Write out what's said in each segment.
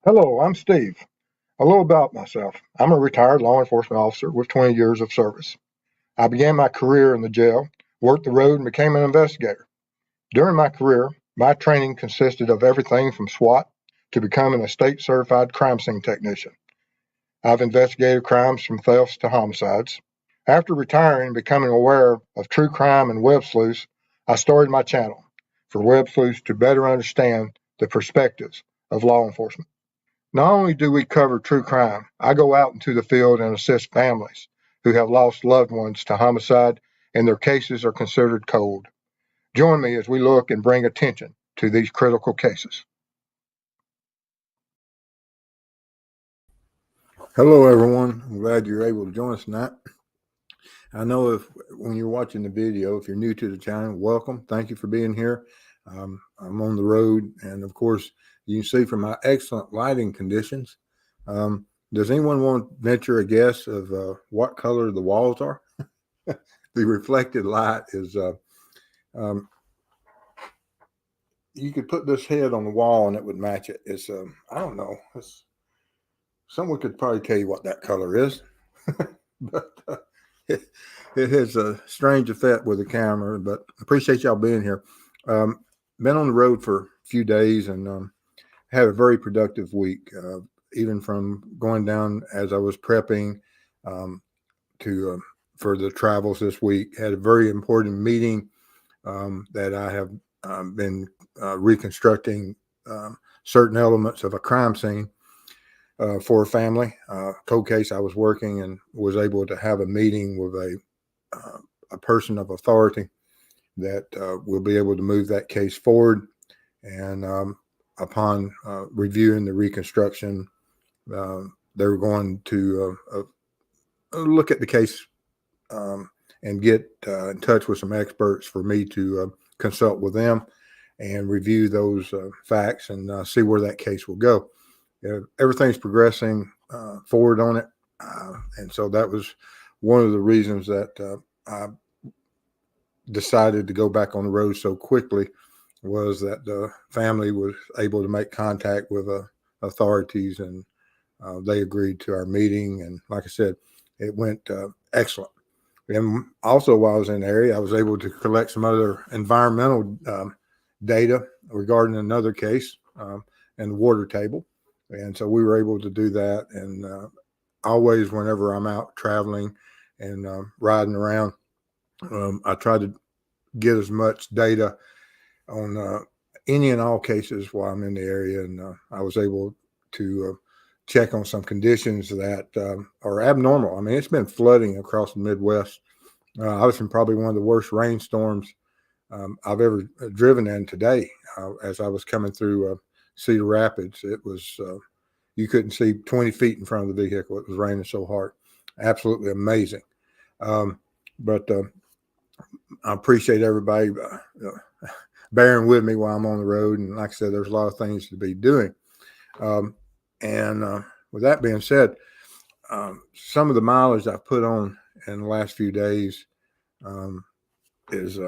Hello, I'm Steve. A little about myself. I'm a retired law enforcement officer with 20 years of service. I began my career in the jail, worked the road, and became an investigator. During my career, my training consisted of everything from SWAT to becoming a state certified crime scene technician. I've investigated crimes from thefts to homicides. After retiring and becoming aware of true crime and web sleuths, I started my channel for web sleuths to better understand the perspectives of law enforcement. Not only do we cover true crime, I go out into the field and assist families who have lost loved ones to homicide and their cases are considered cold. Join me as we look and bring attention to these critical cases. Hello, everyone. I'm glad you're able to join us tonight. I know when you're watching the video, if you're new to the channel, welcome. Thank you for being here. I'm on the road, and of course, you can see from my excellent lighting conditions. Does anyone want to venture a guess of what color the walls are? The reflected light is, you could put this head on the wall and it would match it. It's, I don't know. Someone could probably tell you what that color is. But it has a strange effect with the camera, but appreciate y'all being here. Been on the road for a few days and had a very productive week, even from going down as I was prepping for the travels this week. Had a very important meeting that I have been reconstructing certain elements of a crime scene for a family cold case I was working, and was able to have a meeting with a person of authority that will be able to move that case forward. And upon reviewing the reconstruction, they're going to look at the case and get in touch with some experts for me to consult with them and review those facts and see where that case will go. Everything's progressing forward on it. And so that was one of the reasons that I decided to go back on the road so quickly, was that the family was able to make contact with authorities, and they agreed to our meeting. And like I said, it went excellent. And also, while I was in the area, I was able to collect some other environmental data regarding another case and the water table. And so we were able to do that. And always, whenever I'm out traveling and riding around, I try to get as much data on any and all cases while I'm in the area. And I was able to check on some conditions that are abnormal. I mean, it's been flooding across the Midwest. I was in probably one of the worst rainstorms I've ever driven in today. As I was coming through Cedar Rapids, it was you couldn't see 20 feet in front of the vehicle. It was raining so hard. Absolutely amazing. But I appreciate everybody bearing with me while I'm on the road. And like I said, there's a lot of things to be doing. And with that being said, some of the mileage I've put on in the last few days is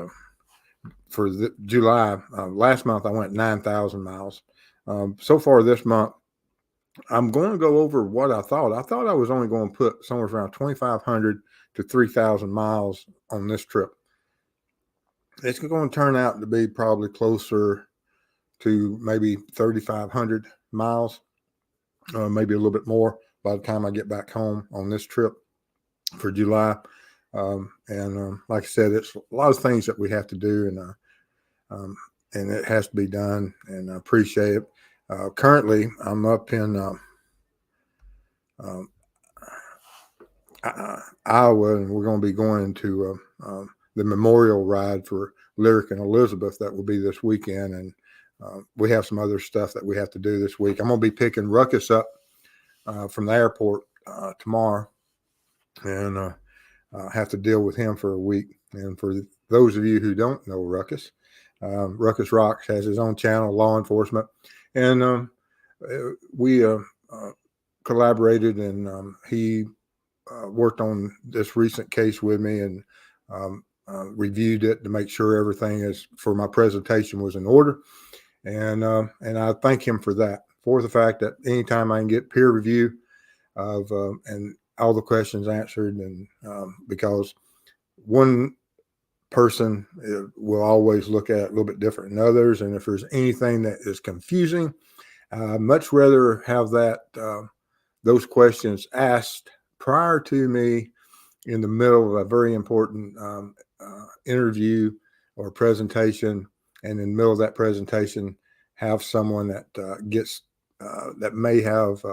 for July. Last month I went 9,000 miles. So far this month, I'm going to go over what I thought. I thought I was only going to put somewhere around 2,500 to 3,000 miles on this trip. It's going to turn out to be probably closer to maybe 3,500 miles, maybe a little bit more by the time I get back home on this trip for July. And like I said, it's a lot of things that we have to do, and it has to be done, and I appreciate it. Currently, I'm up in Iowa, and we're going to be going to the memorial ride for Lyric and Elizabeth that will be this weekend. And we have some other stuff that we have to do this week. I'm going to be picking Ruckus up from the airport tomorrow, and have to deal with him for a week. And for those of you who don't know Ruckus, Ruckus Rocks has his own channel, Law Enforcement. And we collaborated, and he worked on this recent case with me, and reviewed it to make sure everything is for my presentation was in order. And I thank him for that. for the fact that anytime I can get peer review of and all the questions answered, and because one person will always look at it a little bit different than others, and if there's anything that is confusing, I'd much rather have those questions asked prior to me in the middle of a very important interview or presentation, and in the middle of that presentation have someone that that may have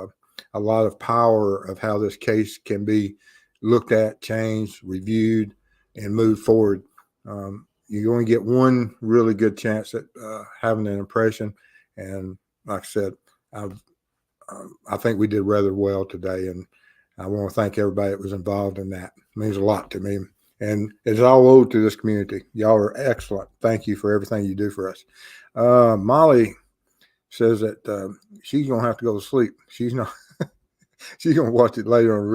a lot of power of how this case can be looked at, changed, reviewed, and moved forward. You only get one really good chance at having an impression, and like I said, I think we did rather well today, and I want to thank everybody that was involved in that. It means a lot to me, and it's all owed to this community. Y'all are excellent. Thank you for everything you do for us. Molly says that she's gonna have to go to sleep. She's not. She's gonna watch it later on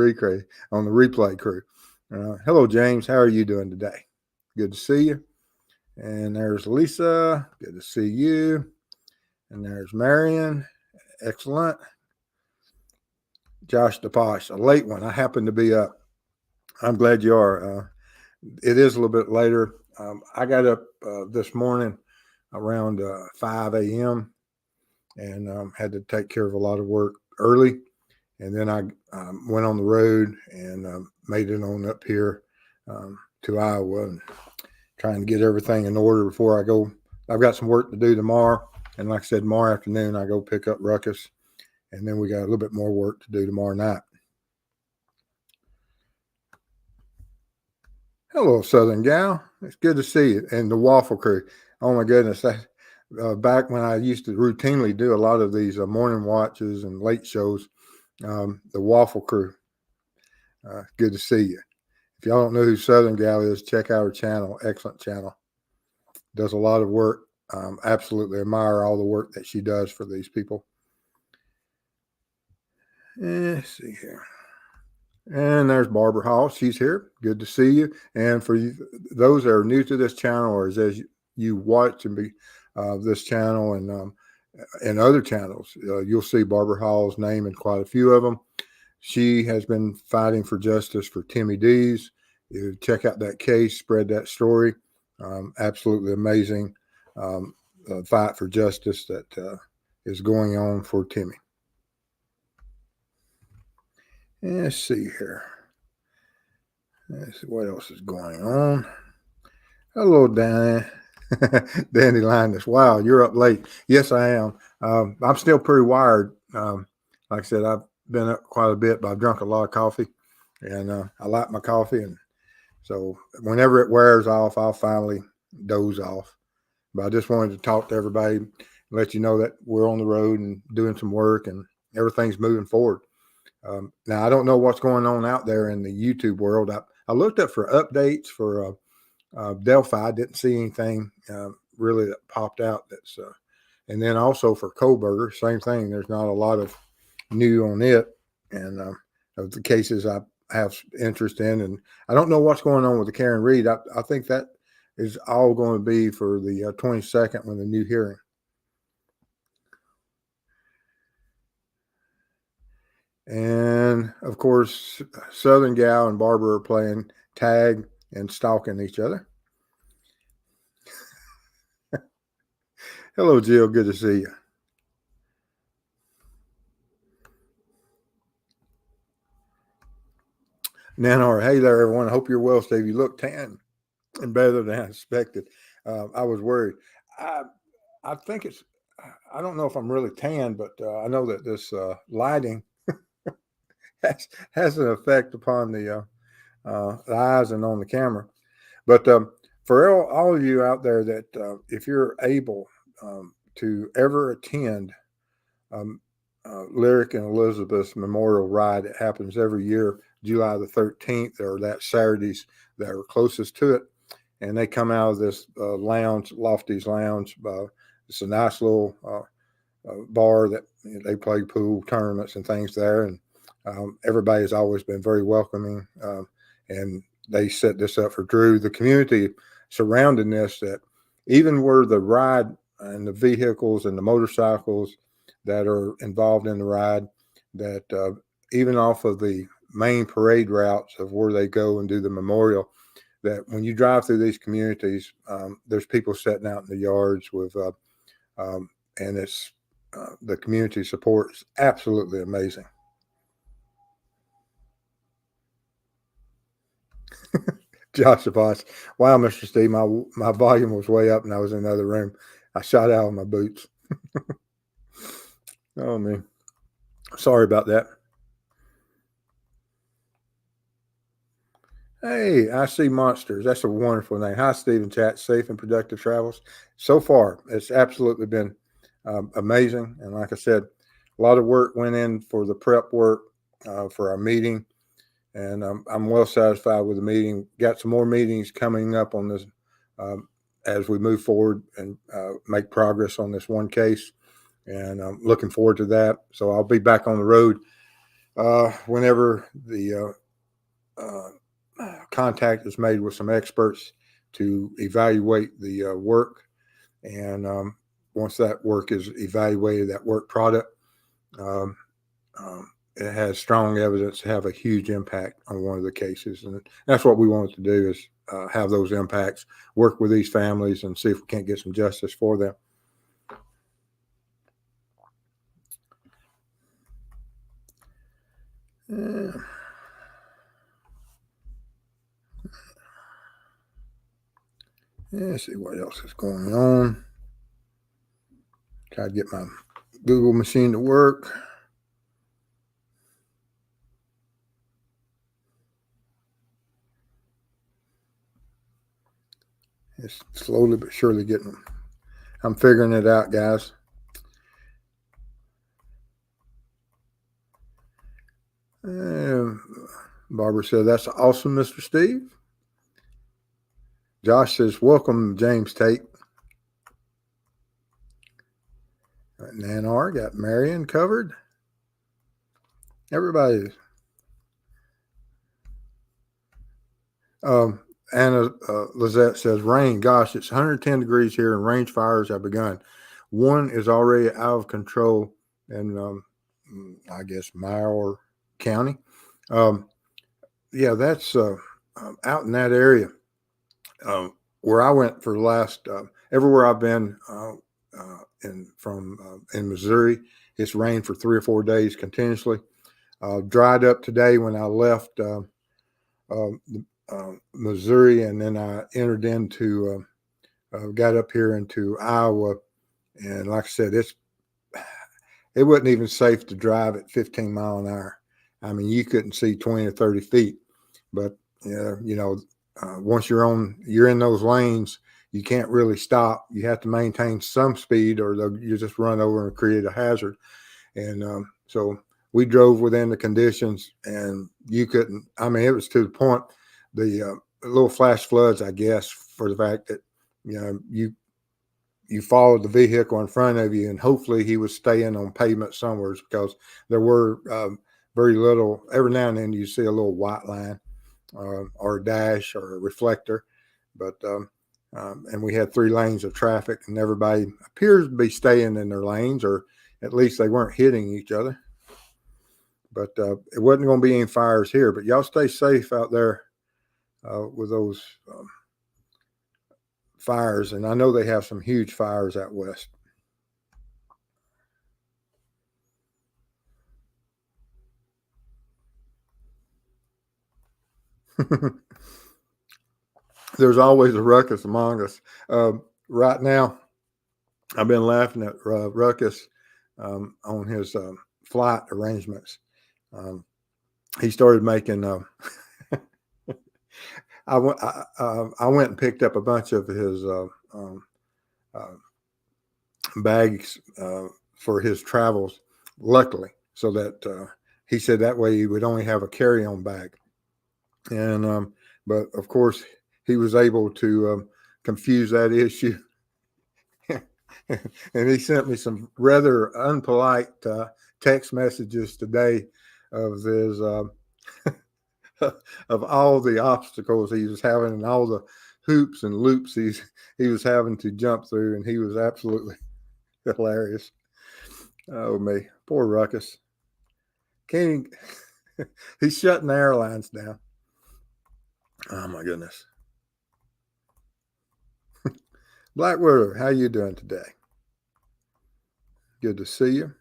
the replay crew. Hello, James. How are you doing today? Good to see you. And there's Lisa. Good to see you. And there's Marion. Excellent. Josh DePosh, a late one. I happen to be up. I'm glad you are. It is a little bit later. I got up this morning around 5 a.m. and had to take care of a lot of work early. And then I went on the road and made it on up here to Iowa, and trying to get everything in order before I go. I've got some work to do tomorrow. And like I said, tomorrow afternoon, I go pick up Ruckus. And then we got a little bit more work to do tomorrow night. Hello, Southern Gal. It's good to see you. And the Waffle Crew. Oh, my goodness. Back when I used to routinely do a lot of these morning watches and late shows, the Waffle Crew. Good to see you. If y'all don't know who Southern Gal is, check out her channel. Excellent channel. Does a lot of work. Absolutely admire all the work that she does for these people. Let's see here. And there's Barbara Hall. She's here. Good to see you. And for those that are new to this channel, or as you watch and be this channel and other channels, you'll see Barbara Hall's name in quite a few of them. She has been fighting for justice for Timmy Dees. You check out that case, spread that story. Absolutely amazing fight for justice that is going on for Timmy. Let's see here. Let's see what else is going on. Hello, Danny. Danny Linus. Wow, you're up late. Yes, I am. I'm still pretty wired. Like I said, I've been up quite a bit, but I've drunk a lot of coffee, and I like my coffee. And so whenever it wears off, I'll finally doze off. But I just wanted to talk to everybody, let you know that we're on the road and doing some work, and everything's moving forward. Now, I don't know what's going on out there in the YouTube world. I looked up for updates for Delphi. I didn't see anything really that popped out. And then also for Koberger, same thing. There's not a lot of new on it, and of the cases I have interest in. And I don't know what's going on with the Karen Reed. I think that is all going to be for the 22nd when the new hearing. And of course, Southern Gal and Barbara are playing tag and stalking each other. Hello, Jill. Good to see you. Nanor, hey there, everyone. I hope you're well, Steve. You look tan and better than I expected. I was worried. I think it's, I don't know if I'm really tan, but I know that this lighting has an effect upon the eyes and on the camera. But for all of you out there that if you're able to ever attend Lyric and Elizabeth's Memorial Ride, it happens every year, July the 13th, or that Saturdays that are closest to it. And they come out of this lounge, Lofty's Lounge. It's a nice little bar that they play pool tournaments and things there. And everybody has always been very welcoming. And they set this up for Drew. The community surrounding this, that even where the ride and the vehicles and the motorcycles, that are involved in the ride, that even off of the main parade routes of where they go and do the memorial, that when you drive through these communities, there's people sitting out in the yards with, and it's the community support is absolutely amazing. Josh Boss, wow, Mr. Steve, my volume was way up and I was in another room. I shot out of my boots. Oh man, sorry about that. Hey, I see monsters. That's a wonderful name. Hi, Stephen Chat. Safe and productive travels. So far, it's absolutely been amazing. And like I said, a lot of work went in for the prep work for our meeting, and I'm well satisfied with the meeting. Got some more meetings coming up on this as we move forward and make progress on this one case, and I'm looking forward to that. So I'll be back on the road whenever the contact is made with some experts to evaluate the work. And once that work is evaluated, that work product, it has strong evidence to have a huge impact on one of the cases. And that's what we wanted to do, is have those impacts, work with these families and see if we can't get some justice for them. Yeah. Let's see what else is going on. Try to get my Google machine to work. It's slowly but surely getting them. I'm figuring it out, guys. Barbara said, that's awesome, Mr. Steve. Josh says, welcome, James Tate. Nanar got Marion covered. Everybody. Anna Lizette says, rain. Gosh, it's 110 degrees here and range fires have begun. One is already out of control in, I guess, Mower County. Yeah, that's out in that area. Where I went for the last, everywhere I've been in Missouri, it's rained for 3 or 4 days continuously. Dried up today when I left Missouri, and then I entered into, got up here into Iowa, and like I said, it wasn't even safe to drive at 15 mile an hour. I mean, you couldn't see 20 or 30 feet, but once you're in those lanes, you can't really stop. You have to maintain some speed, or you just run over and create a hazard. And so we drove within the conditions, and you couldn't. I mean, it was to the point, the little flash floods, I guess, for the fact that you followed the vehicle in front of you, and hopefully he was staying on pavement somewhere, because there were very little. Every now and then you see a little white line. Or a dash or a reflector, but and we had 3 lanes of traffic, and everybody appears to be staying in their lanes, or at least they weren't hitting each other. But it wasn't going to be any fires here. But y'all stay safe out there with those fires, and I know they have some huge fires out west. There's always a ruckus among us. Right now, I've been laughing at Ruckus on his flight arrangements. He started making. I went and picked up a bunch of his bags for his travels. Luckily, so that he said that way he would only have a carry-on bag. And but of course, he was able to confuse that issue. And he sent me some rather unpolite text messages today of his of all the obstacles he was having and all the hoops and loops he was having to jump through, and he was absolutely hilarious. Oh, me. Poor Ruckus. Can't even, he's shutting the airlines down. Oh, my goodness. Blackwater, how you doing today? Good to see you.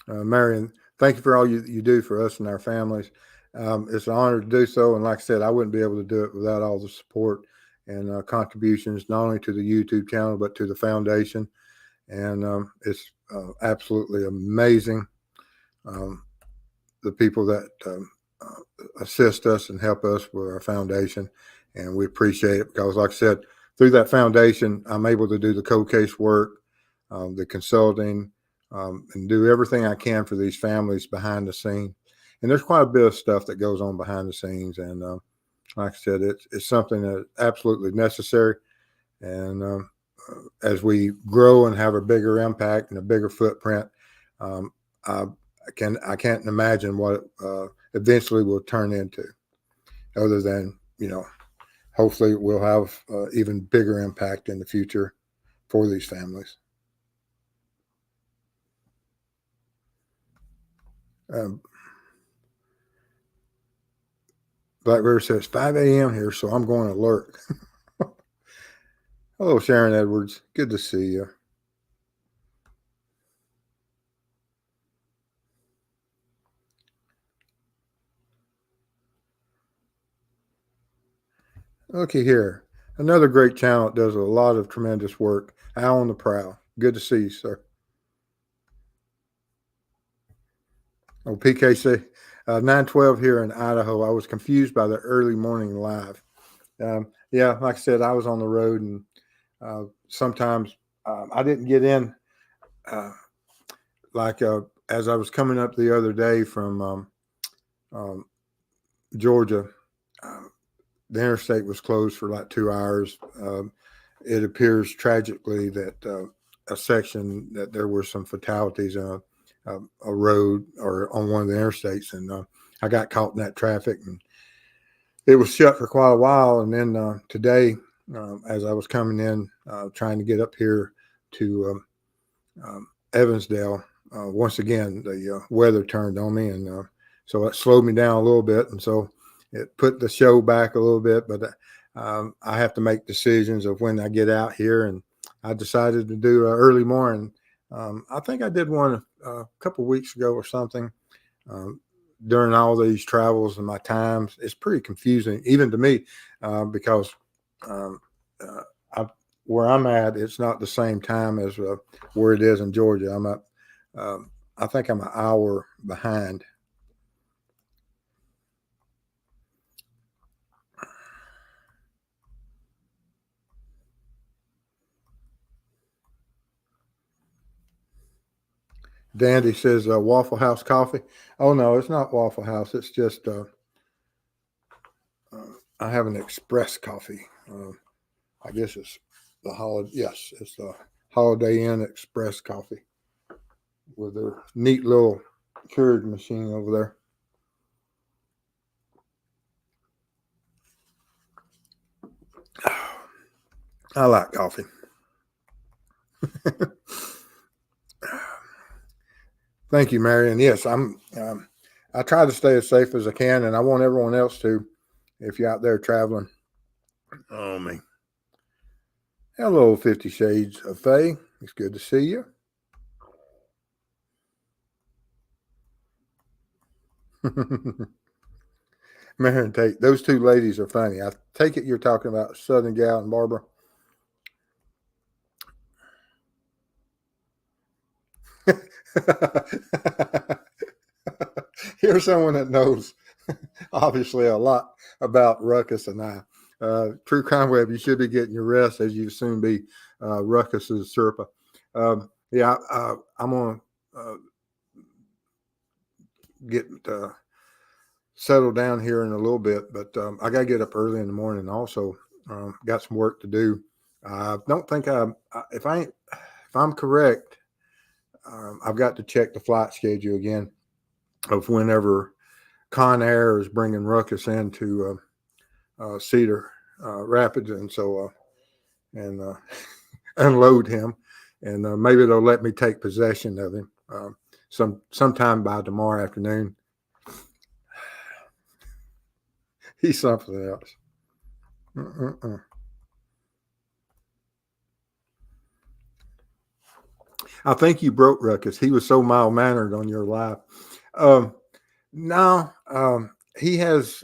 Marion, thank you for all you do for us and our families. It's an honor to do so. And like I said, I wouldn't be able to do it without all the support and contributions, not only to the YouTube channel, but to the foundation. And it's absolutely amazing, the people that assist us and help us with our foundation. And we appreciate it because, like I said, through that foundation, I'm able to do the cold case work, the consulting, and do everything I can for these families behind the scene. And there's quite a bit of stuff that goes on behind the scenes. And like I said, it's something that's absolutely necessary. And as we grow and have a bigger impact and a bigger footprint, I can't imagine what it eventually will turn into, other than, hopefully we'll have even bigger impact in the future for these families. Black River says 5 a.m. here, so I'm going to lurk. Hello, Sharon Edwards. Good to see you. Okay, here. Another great channel that does a lot of tremendous work. Al on the Prowl. Good to see you, sir. Oh, PKC, 912 here in Idaho. I was confused by the early morning live. Yeah, like I said, I was on the road, and sometimes I didn't get in. As I was coming up the other day from Georgia, the interstate was closed for like 2 hours. It appears tragically that a section that there were some fatalities on a road or on one of the interstates, and I got caught in that traffic, and it was shut for quite a while. And then today, as I was coming in, trying to get up here to Evansdale, once again the weather turned on me, and so it slowed me down a little bit, and so it put the show back a little bit. But I have to make decisions of when I get out here, and I decided to do an early morning. I think I did one a couple of weeks ago or something. During all these travels and my times, it's pretty confusing, even to me, because where I'm at, it's not the same time as where it is in Georgia. I'm up, I think I'm an hour behind. Dandy says Waffle House coffee. Oh, no, it's not Waffle House. It's just I have an express coffee. I guess it's the Holiday. Yes, it's the Holiday Inn Express coffee with their neat little Keurig machine over there. I like coffee. Thank you, Marion. Yes, I try to stay as safe as I can, and I want everyone else to. If you're out there traveling, oh me. Hello, 50 Shades of Faye. It's good to see you. Marion Tate, those two ladies are funny. I take it you're talking about Southern Gal and Barbara. Here's someone that knows obviously a lot about Ruckus and I. True Crime Web, you should be getting your rest as you soon be Ruckus's Sherpa. Yeah, I'm going to get settled down here in a little bit, but I got to get up early in the morning. Also, got some work to do. I don't think if I'm correct, I've got to check the flight schedule again of whenever Con Air is bringing Ruckus into Cedar Rapids, and so and unload him, and maybe they'll let me take possession of him sometime by tomorrow afternoon. He's something else. I think you broke Ruckus. He was so mild mannered on your live. No, he has,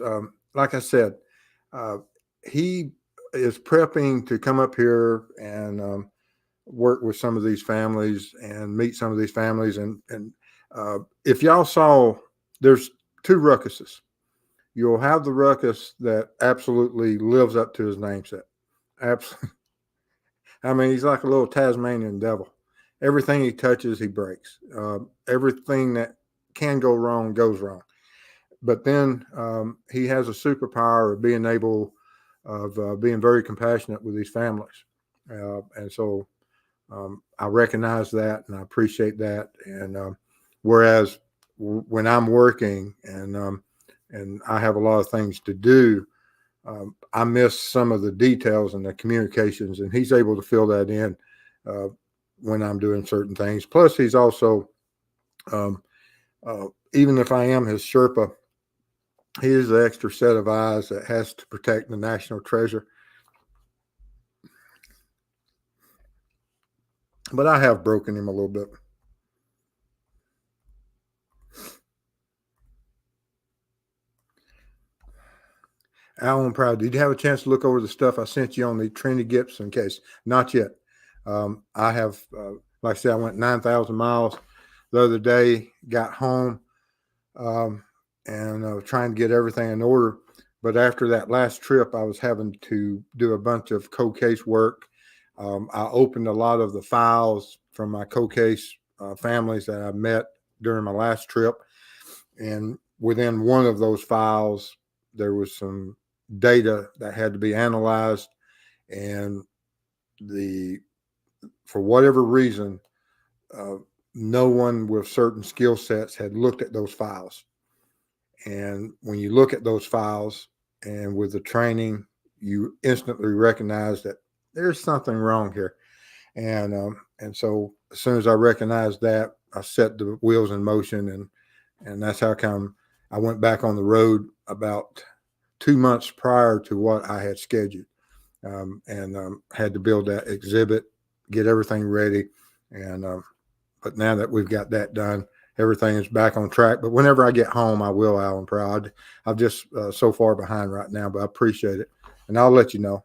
like I said, he is prepping to come up here and work with some of these families and meet some of these families. And if y'all saw, there's two Ruckuses. You'll have the Ruckus that absolutely lives up to his namesake. Absolutely. I mean, he's like a little Tasmanian devil. Everything he touches, he breaks. Everything that can go wrong goes wrong. But then he has a superpower of being able of being very compassionate with these families. And so I recognize that and I appreciate that. And whereas when I'm working and I have a lot of things to do, I miss some of the details and the communications, and he's able to fill that in when I'm doing certain things. Plus, he's also, even if I am his Sherpa, he is the extra set of eyes that has to protect the national treasure. But I have broken him a little bit. Alan Proud, did you have a chance to look over the stuff I sent you on the Trinity Gibson case? Not yet. I have, like I said, I went 9,000 miles the other day, got home, and trying to get everything in order. But after that last trip, I was having to do a bunch of co-case work. I opened a lot of the files from my co-case families that I met during my last trip. And within one of those files, there was some data that had to be analyzed. And for whatever reason, no one with certain skill sets had looked at those files. And when you look at those files and with the training, you instantly recognize that there's something wrong here. And so as soon as I recognized that, I set the wheels in motion, and that's how come I went back on the road about 2 months prior to what I had scheduled, and had to build that exhibit, get everything ready. And but now that we've got that done, everything is back on track. But whenever I get home, I will, Alan Proud. I'm just so far behind right now, but I appreciate it. And I'll let you know.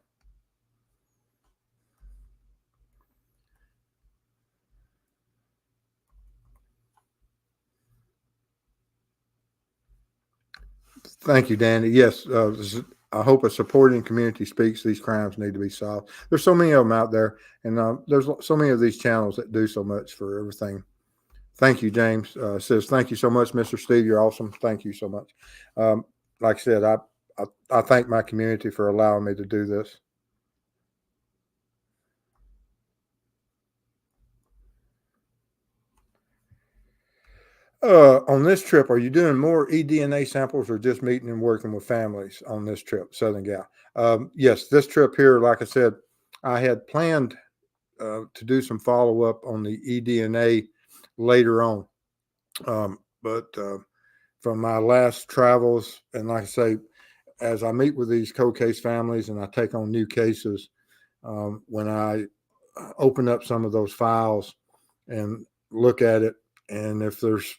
Thank you, Danny. Yes, I hope a supporting community speaks. These crimes need to be solved. There's so many of them out there, and there's so many of these channels that do so much for everything. Thank you, James. Says, thank you so much, Mr. Steve. You're awesome. Thank you so much. Like I said, I thank my community for allowing me to do this. On this trip, are you doing more eDNA samples or just meeting and working with families on this trip, Southern Gal? Yes, this trip here, like I said, I had planned to do some follow-up on the eDNA later on. But from my last travels, and like I say, as I meet with these co-case families and I take on new cases, when I open up some of those files and look at it, and if there's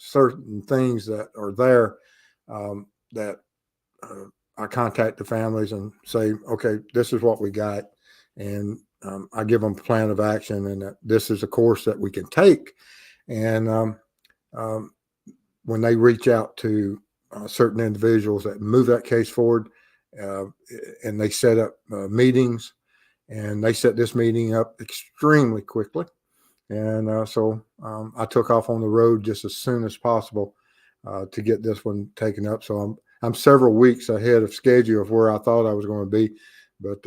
certain things that are there, that I contact the families and say, okay, this is what we got. And I give them a plan of action, and that this is a course that we can take. And when they reach out to certain individuals that move that case forward, and they set up meetings, and they set this meeting up extremely quickly. And so I took off on the road just as soon as possible to get this one taken up. So I'm several weeks ahead of schedule of where I thought I was going to be, but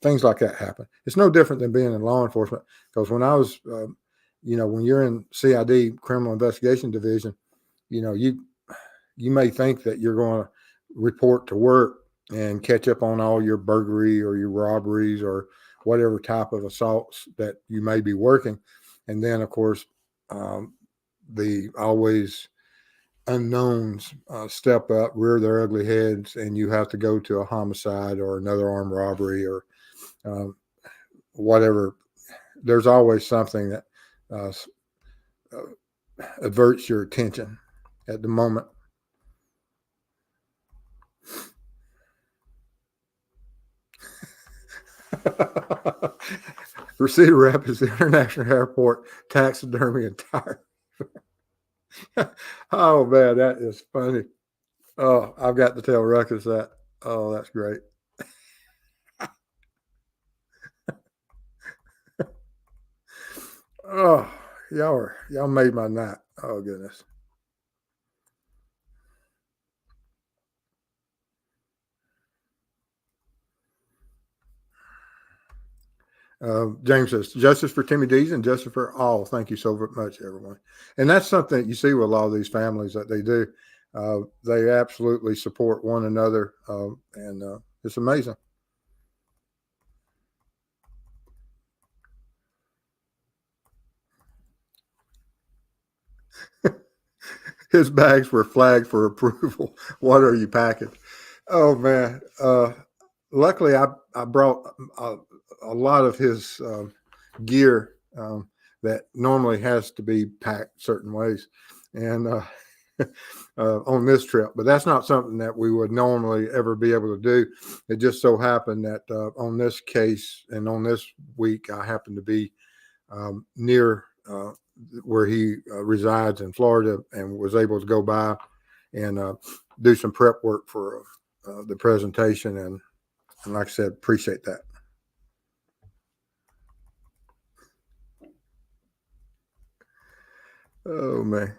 things like that happen. It's no different than being in law enforcement, because when I was, when you're in CID, Criminal Investigation Division, you may think that you're going to report to work and catch up on all your burglary or your robberies or whatever type of assaults that you may be working. And then, of course, the always unknowns step up, rear their ugly heads, and you have to go to a homicide or another armed robbery or whatever. There's always something that averts your attention at the moment. Cedar Rapids International Airport taxidermy and tire. Oh man, that is funny. Oh, I've got to tell Ruckus that. Oh, that's great. Oh, y'all made my night. Oh goodness. James says, justice for Timmy Dees and justice for all. Thank you so much, everyone. And that's something that you see with a lot of these families that they do. They absolutely support one another, and it's amazing. His bags were flagged for approval. What are you packing? Oh, man. Luckily, I brought a lot of his gear that normally has to be packed certain ways, and on this trip. But that's not something that we would normally ever be able to do. It just so happened that on this case and on this week, I happened to be near where he resides in Florida and was able to go by and do some prep work for the presentation. And like I said, appreciate that. Oh, man.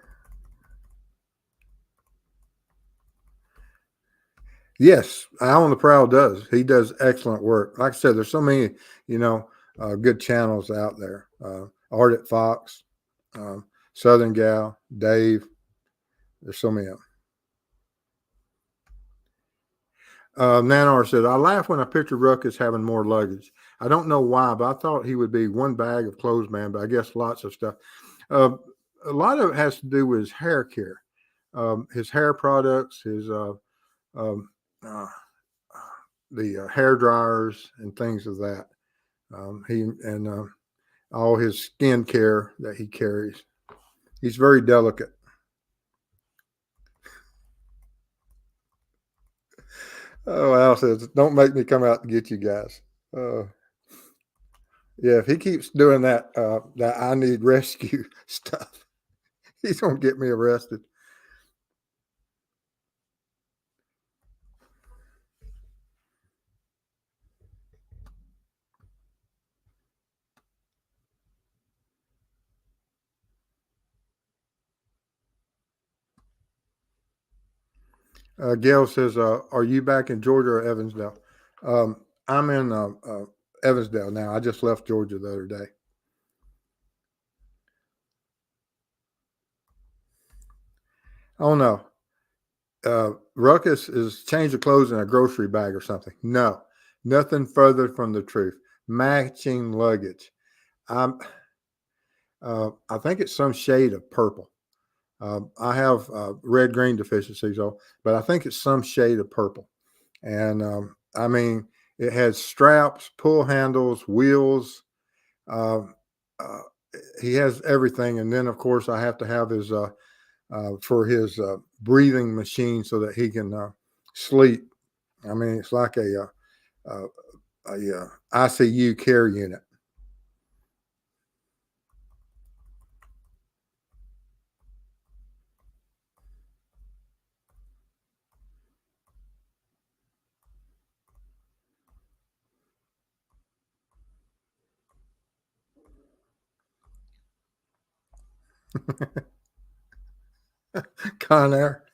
Yes, Al on the Prowl does. He does excellent work. Like I said, there's so many, good channels out there. Art at Fox, Southern Gal, Dave. There's so many of them. Nanar said, I laugh when I picture Ruckus having more luggage. I don't know why, but I thought he would be one bag of clothes, man, but I guess lots of stuff. A lot of it has to do with his hair care, his hair products, his the hair dryers and things of that. All his skin care that he carries. He's very delicate. Oh, Al says, don't make me come out to get you guys. Yeah, if he keeps doing that, that I need rescue stuff, he's going to get me arrested. Gail says, are you back in Georgia or Evansdale? I'm in Evansdale now. I just left Georgia the other day. Oh, no. Ruckus is change of clothes in a grocery bag or something. No, nothing further from the truth. Matching luggage. I think it's some shade of purple. I have red-green deficiency, but I think it's some shade of purple. And I mean, it has straps, pull handles, wheels. He has everything. And then, of course, I have to have his for his breathing machine so that he can sleep. I mean, it's like a ICU care unit. Con Air.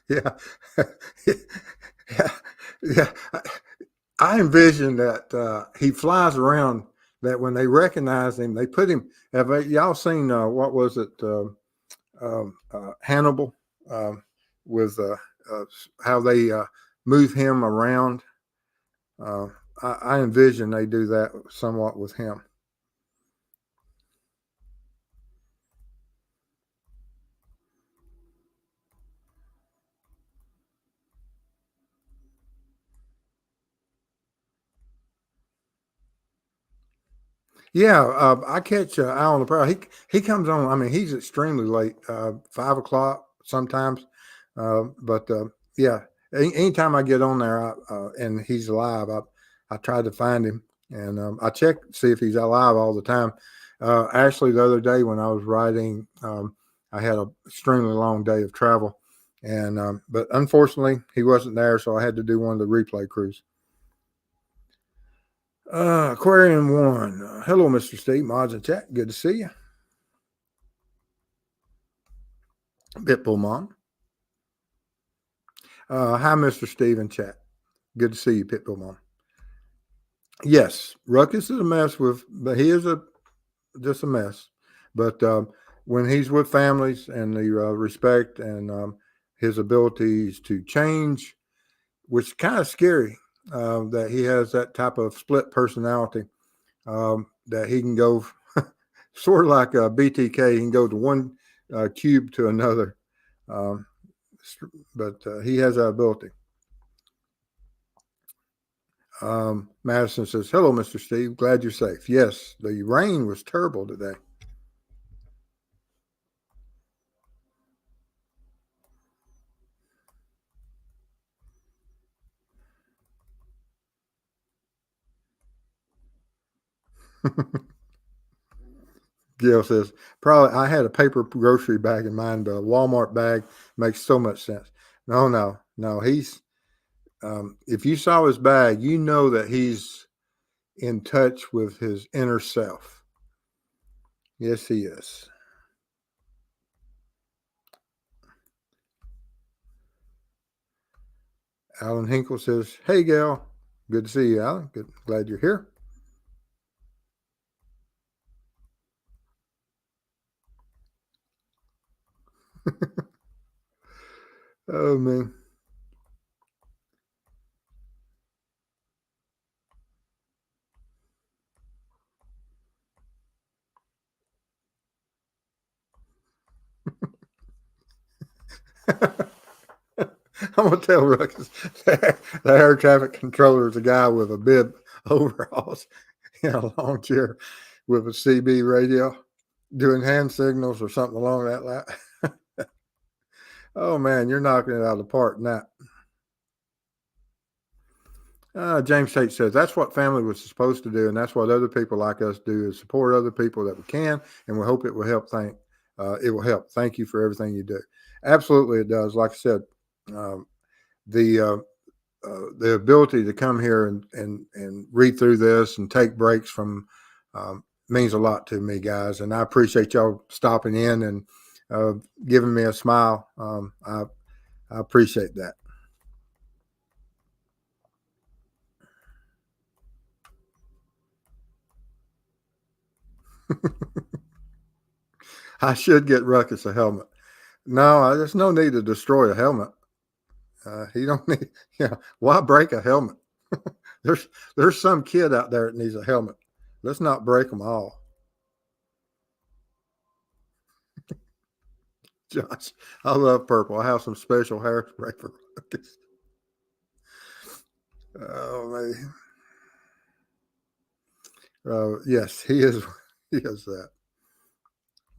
Yeah. Yeah. I envision that he flies around, that when they recognize him, they put him. Have y'all seen what was it? Hannibal with how they move him around. I envision they do that somewhat with him. Yeah, I catch Al on the prowl. He comes on. I mean, he's extremely late, 5 o'clock sometimes. But yeah, anytime I get on there and he's alive, I try to find him and I check to see if he's alive all the time. Actually, the other day when I was riding, I had an extremely long day of travel, and but unfortunately he wasn't there, so I had to do one of the replay crews. Aquarium One. Hello, Mr. Steve. Mods and chat. Good to see you. Pitbull Mom. Hi, Mr. Steve in chat. Good to see you, Pitbull Mom. Yes, Ruckus is a mess but he is just a mess. But when he's with families and the respect and his abilities to change, which is kind of scary that he has that type of split personality, that he can go sort of like a BTK. He can go to one cube to another, but he has that ability. Madison says, "Hello, Mr. Steve. Glad you're safe." Yes, the rain was terrible today. Gail says, "Probably I had a paper grocery bag in mind, but a Walmart bag makes so much sense." No. He's if you saw his bag, you know that he's in touch with his inner self. Yes, he is. Alan Hinkle says, "Hey, Gail. Good to see you, Alan. Good. Glad you're here." Oh, man. I'm gonna tell Ruckus that the air traffic controller is a guy with a bib overalls in a long chair with a CB radio doing hand signals or something along that line. Oh man, you're knocking it out of the park now. James Tate says that's what family was supposed to do, and that's what other people like us do: is support other people that we can, and we hope it will help. It will help. Thank you for everything you do. Absolutely, it does. Like I said, um, the ability to come here and read through this and take breaks from means a lot to me, guys. And I appreciate y'all stopping in and giving me a smile. I appreciate that. I should get Ruckus a helmet. No, there's no need to destroy a helmet. He don't need. Yeah, why break a helmet? there's some kid out there that needs a helmet. Let's not break them all. Josh, I love purple. I have some special hairspray for Ruckus. Oh man. Yes, he is. He is that.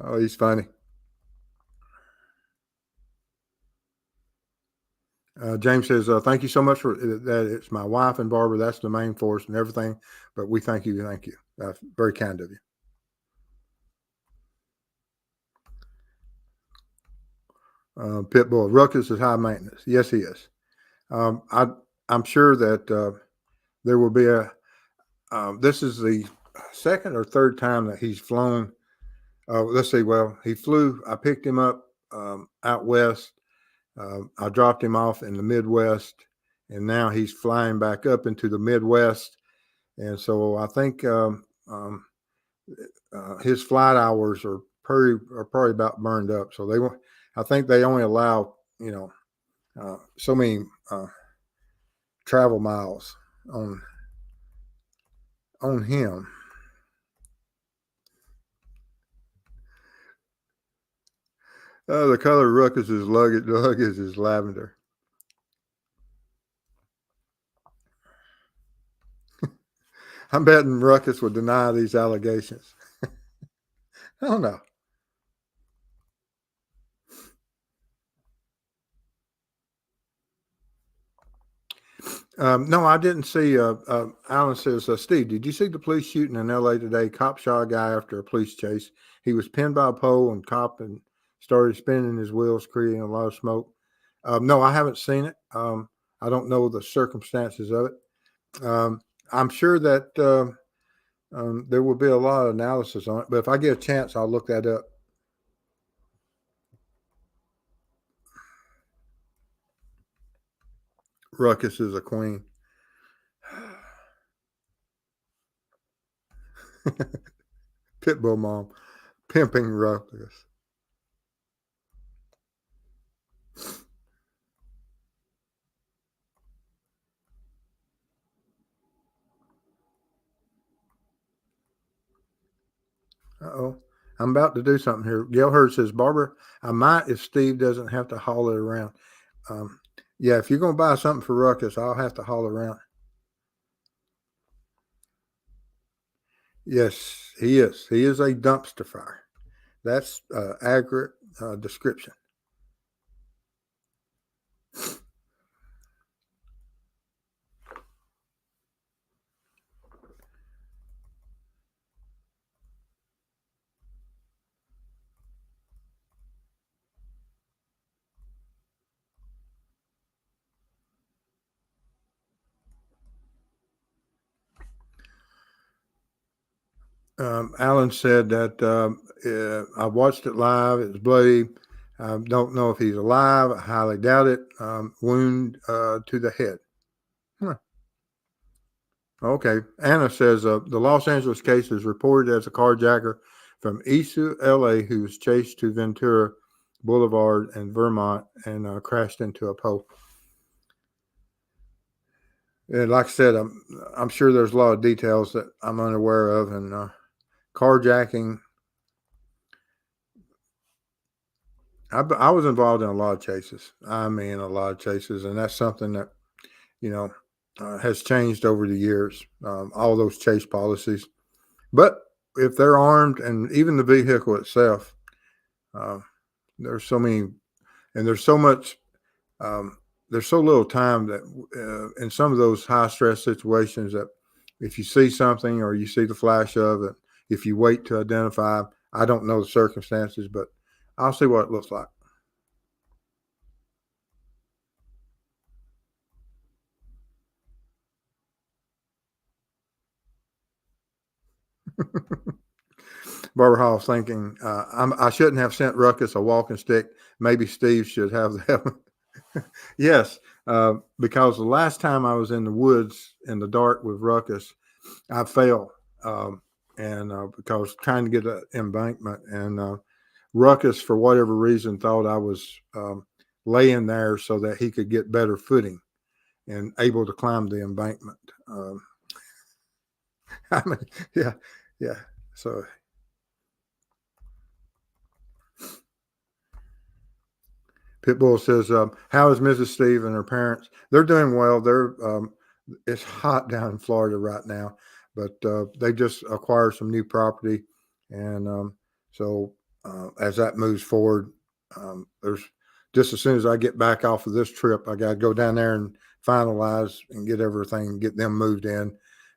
Oh, he's funny. James says, "Thank you so much for that. It's my wife and Barbara. That's the main force and everything. But we thank you. Thank you. That's very kind of you." Pitbull Ruckus is high maintenance. Yes, he is. I'm sure that there will be a. This is the second or third time that he's flown. Let's see. Well, he flew. I picked him up out west. I dropped him off in the Midwest, and now he's flying back up into the Midwest. And so I think his flight hours are probably about burned up. So I think they only allow so many travel miles on him. The color of Ruckus's luggage is lavender. I'm betting Ruckus would deny these allegations. I don't know. No, I didn't see. Alan says, Steve, did you see the police shooting in L.A. today? Cop shot a guy after a police chase. He was pinned by a pole and cop and started spinning his wheels, creating a lot of smoke. No, I haven't seen it. I don't know the circumstances of it. I'm sure that there will be a lot of analysis on it, but if I get a chance, I'll look that up. Ruckus is a queen. Pitbull mom, pimping Ruckus. Uh-oh. I'm about to do something here. Gail Hurd says, Barbara, I might if Steve doesn't have to haul it around. Yeah, if you're going to buy something for Ruckus, I'll have to haul around. Yes, he is. He is a dumpster fire. That's accurate description. Alan said that I watched it live. It was bloody. I don't know if he's alive. I highly doubt it. Wound to the head. Okay. Anna says the Los Angeles case is reported as a carjacker from East LA who was chased to Ventura Boulevard in Vermont and crashed into a pole. And like I said, I'm sure there's a lot of details that I'm unaware of. And carjacking, I was involved in a lot of chases. I mean, a lot of chases. And that's something that, has changed over the years, all those chase policies. But if they're armed and even the vehicle itself, there's so many, and there's so much, there's so little time that in some of those high stress situations that if you see something or you see the flash of it, if you wait to identify, I don't know the circumstances, but I'll see what it looks like. Barbara Hall thinking, I shouldn't have sent Ruckus a walking stick. Maybe Steve should have that. Yes, because the last time I was in the woods in the dark with Ruckus, I fell, and because trying to get an embankment, and Ruckus, for whatever reason, thought I was laying there so that he could get better footing and able to climb the embankment. I mean, yeah. So. Pitbull says, how is Mrs. Steve and her parents? They're doing well. It's hot down in Florida right now, but they just acquired some new property. And so as that moves forward, there's just as soon as I get back off of this trip, I got to go down there and finalize and get everything, get them moved in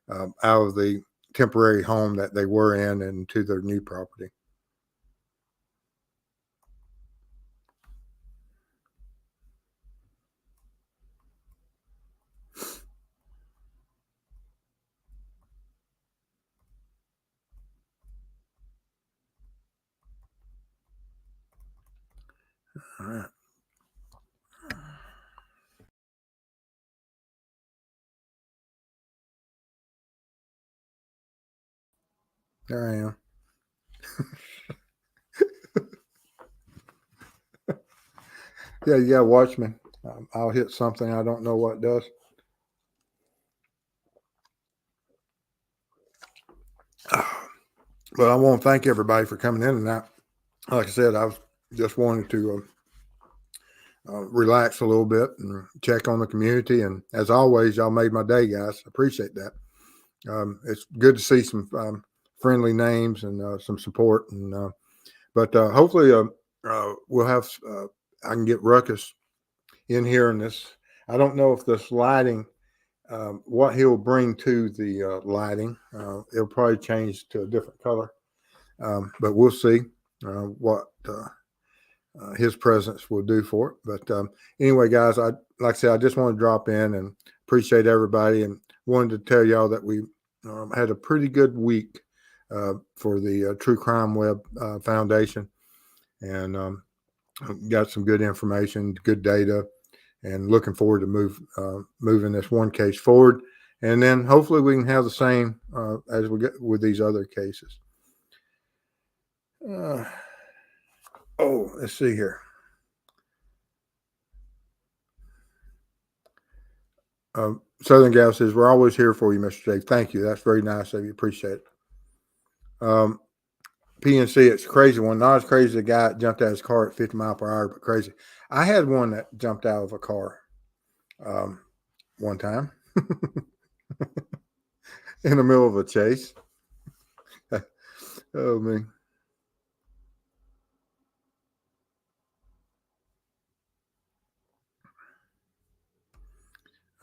out of the temporary home that they were in and to their new property. All right. There I am. Yeah, you gotta watch me. I'll hit something. I don't know what it does. But I want to thank everybody for coming in. And like I said, I was just wanted to relax a little bit and check on the community. And as always, y'all made my day, guys. Appreciate that. It's good to see some friendly names and some support. And but hopefully we'll have I can get Ruckus in here in this. I don't know if this lighting, what he'll bring to the lighting. It'll probably change to a different color, but we'll see what his presence will do for it. But anyway, guys, like I said, I just want to drop in and appreciate everybody, and wanted to tell y'all that we had a pretty good week for the True Crime Web Foundation, and got some good information, good data, and looking forward to moving this one case forward. And then hopefully we can have the same as we get with these other cases. Let's see here. Southern Gal says, we're always here for you, Mr. Dave. Thank you. That's very nice of you. Appreciate it. PNC, it's a crazy one. Not as crazy as the guy that jumped out of his car at 50 miles per hour, but crazy. I had one that jumped out of a car one time in the middle of a chase. Oh, man.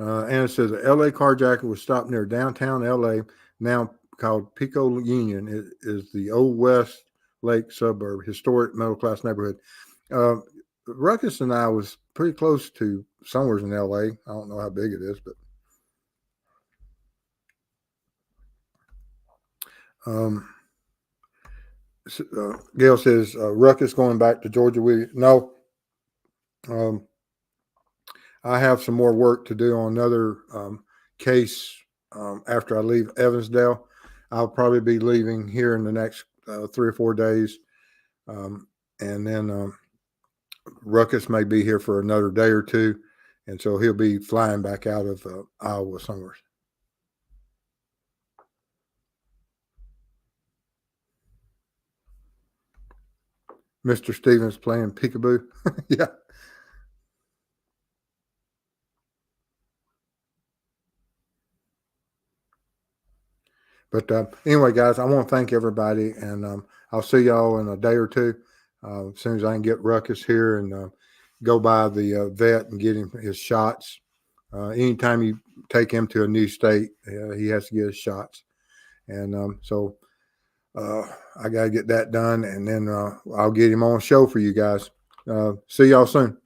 Anna says, the LA carjacker was stopped near downtown LA, now called Pico Union. It is the old West Lake suburb, historic middle class neighborhood. Ruckus and I was pretty close to somewhere in LA. I don't know how big it is, but Gail says, Ruckus going back to Georgia. No. I have some more work to do on another case after I leave Evansdale. I'll probably be leaving here in the next 3 or 4 days. And then Ruckus may be here for another day or two. And so he'll be flying back out of Iowa somewhere. Mr. Stevens playing peekaboo. Yeah. But anyway, guys, I want to thank everybody, and I'll see y'all in a day or two. As soon as I can get Ruckus here and go by the vet and get him his shots. Anytime you take him to a new state, he has to get his shots. And so I got to get that done, and then I'll get him on a show for you guys. See y'all soon.